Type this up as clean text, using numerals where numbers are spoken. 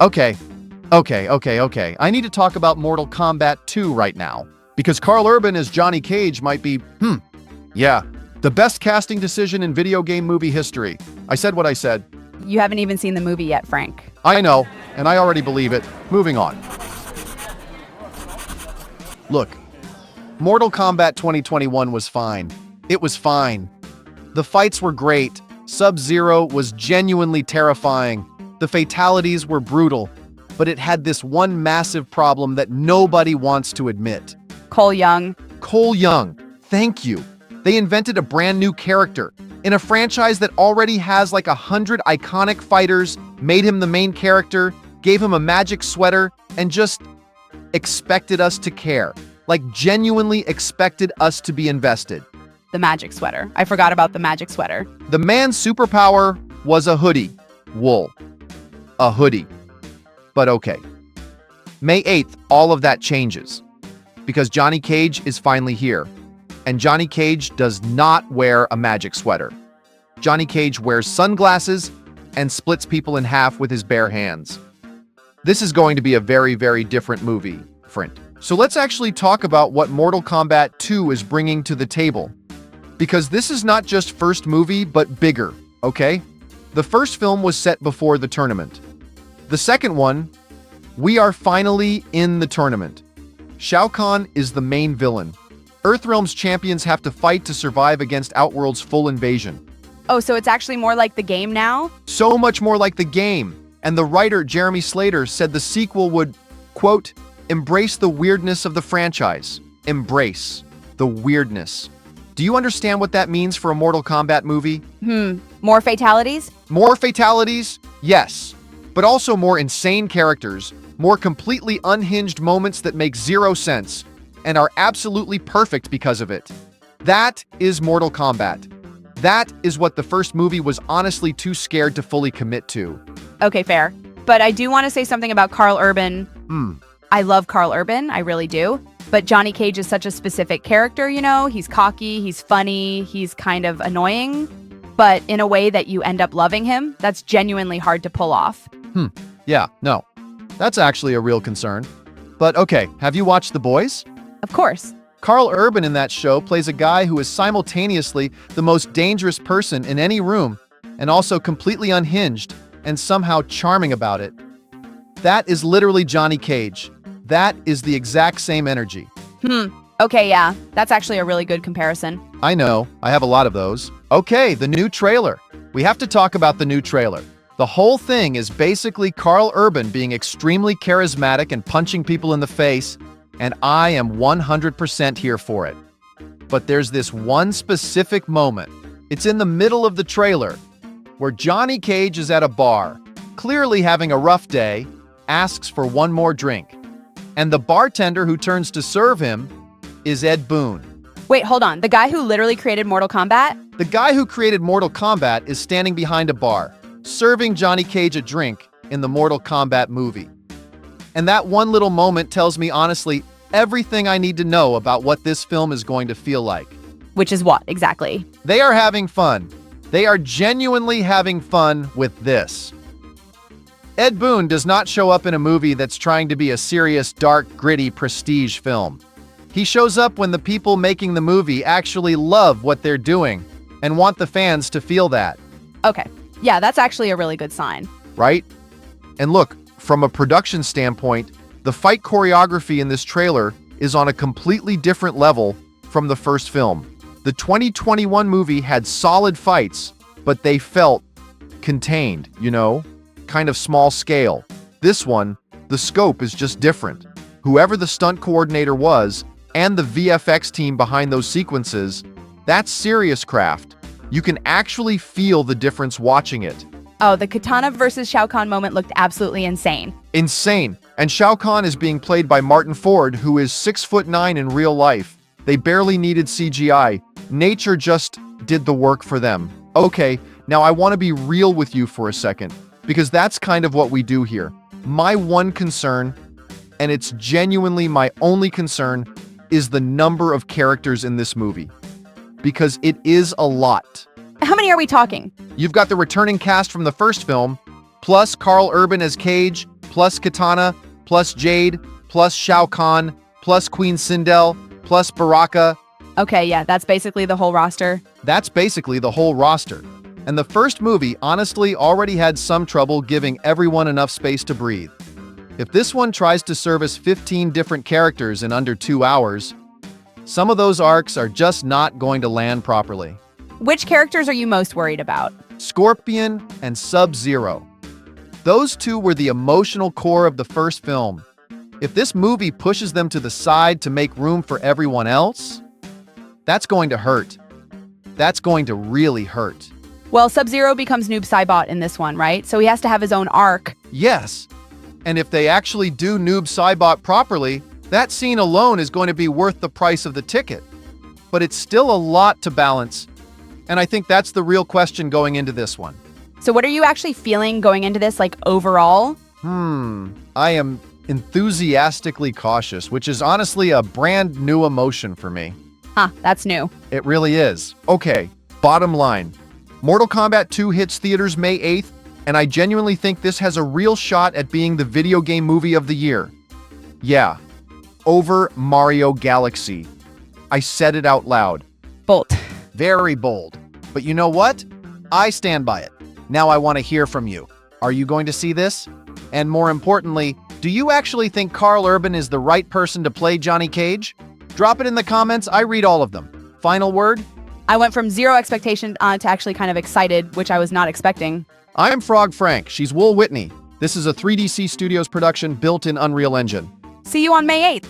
Okay, okay. I need to talk about Mortal Kombat 2 right now. Because Karl Urban as Johnny Cage might be, yeah, the best casting decision in video game movie history. I said what I said. You haven't even seen the movie yet, Frank. I know, and I already believe it. Moving on. Look, Mortal Kombat 2021 was fine. It was fine. The fights were great. Sub-Zero was genuinely terrifying. The fatalities were brutal. But it had this one massive problem that nobody wants to admit. Cole Young. Cole Young. Thank you. They invented a brand new character in a franchise that already has like 100 iconic fighters, made him the main character, gave him a magic sweater, and just expected us to care. Like genuinely expected us to be invested. The magic sweater. I forgot about the magic sweater. The man's superpower was a hoodie. Wool. A hoodie. But okay. May 8th, all of that changes. Because Johnny Cage is finally here. And Johnny Cage does not wear a magic sweater. Johnny Cage wears sunglasses and splits people in half with his bare hands. This is going to be a very, very different movie, friend. So let's actually talk about what Mortal Kombat 2 is bringing to the table. Because this is not just first movie, but bigger, okay? The first film was set before the tournament. The second one, we are finally in the tournament. Shao Kahn is the main villain. Earthrealm's champions have to fight to survive against Outworld's full invasion. Oh, so it's actually more like the game now? So much more like the game. And the writer, Jeremy Slater, said the sequel would, quote, embrace the weirdness of the franchise. Embrace the weirdness. Do you understand what that means for a Mortal Kombat movie? More fatalities? More fatalities? Yes. But also more insane characters, more completely unhinged moments that make zero sense, and are absolutely perfect because of it. That is Mortal Kombat. That is what the first movie was honestly too scared to fully commit to. Okay, fair. But I do want to say something about Karl Urban. I love Karl Urban, I really do. But Johnny Cage is such a specific character, you know? He's cocky, he's funny, he's kind of annoying, but in a way that you end up loving him. That's genuinely hard to pull off. Yeah, no. That's actually a real concern. But okay, have you watched The Boys? Of course. Karl Urban in that show plays a guy who is simultaneously the most dangerous person in any room and also completely unhinged and somehow charming about it. That is literally Johnny Cage. That is the exact same energy. Okay, yeah. That's actually a really good comparison. I know. I have a lot of those. Okay, the new trailer. We have to talk about the new trailer. The whole thing is basically Karl Urban being extremely charismatic and punching people in the face, and I am 100% here for it. But there's this one specific moment. It's in the middle of the trailer, where Johnny Cage is at a bar, clearly having a rough day, asks for one more drink. And the bartender who turns to serve him is Ed Boon. Wait, hold on. The guy who literally created Mortal Kombat? The guy who created Mortal Kombat is standing behind a bar, serving Johnny Cage a drink in the Mortal Kombat movie. And that one little moment tells me honestly everything I need to know about what this film is going to feel like. Which is what, exactly? They are having fun. They are genuinely having fun with this. Ed Boon does not show up in a movie that's trying to be a serious, dark, gritty prestige film. He shows up when the people making the movie actually love what they're doing and want the fans to feel that. Okay. Yeah, that's actually a really good sign. Right? And look, from a production standpoint, the fight choreography in this trailer is on a completely different level from the first film. The 2021 movie had solid fights, but they felt contained, you know? Kind of small scale. This one, the scope is just different. Whoever the stunt coordinator was, and the VFX team behind those sequences, that's serious craft. You can actually feel the difference watching it. Oh, the Katana versus Shao Kahn moment looked absolutely insane. Insane. And Shao Kahn is being played by Martin Ford, who is 6'9" in real life. They barely needed CGI. Nature just did the work for them. Okay, now I want to be real with you for a second, because that's kind of what we do here. My one concern, and it's genuinely my only concern, is the number of characters in this movie. Because it is a lot. How many are we talking? You've got the returning cast from the first film, plus Karl Urban as Cage, plus Katana, plus Jade, plus Shao Kahn, plus Queen Sindel, plus Baraka. Okay, yeah, that's basically the whole roster. That's basically the whole roster. And the first movie honestly already had some trouble giving everyone enough space to breathe. If this one tries to service 15 different characters in under 2 hours, some of those arcs are just not going to land properly. Which characters are you most worried about? Scorpion and Sub-Zero. Those two were the emotional core of the first film. If this movie pushes them to the side to make room for everyone else, that's going to hurt. That's going to really hurt. Well, Sub-Zero becomes Noob Saibot in this one, right? So he has to have his own arc. Yes. And if they actually do Noob Saibot properly, that scene alone is going to be worth the price of the ticket. But it's still a lot to balance. And I think that's the real question going into this one. So what are you actually feeling going into this, like, overall? I am enthusiastically cautious, which is honestly a brand new emotion for me. Huh, that's new. It really is. Okay, bottom line. Mortal Kombat 2 hits theaters May 8th, and I genuinely think this has a real shot at being the video game movie of the year. Yeah, over Mario Galaxy. I said it out loud. Bold. Very bold. But you know what? I stand by it. Now I want to hear from you. Are you going to see this? And more importantly, do you actually think Karl Urban is the right person to play Johnny Cage? Drop it in the comments. I read all of them. Final word? I went from zero expectation to actually kind of excited, which I was not expecting. I'm Frog Frank. She's Wool Whitney. This is a 3DC Studios production built in Unreal Engine. See you on May 8th.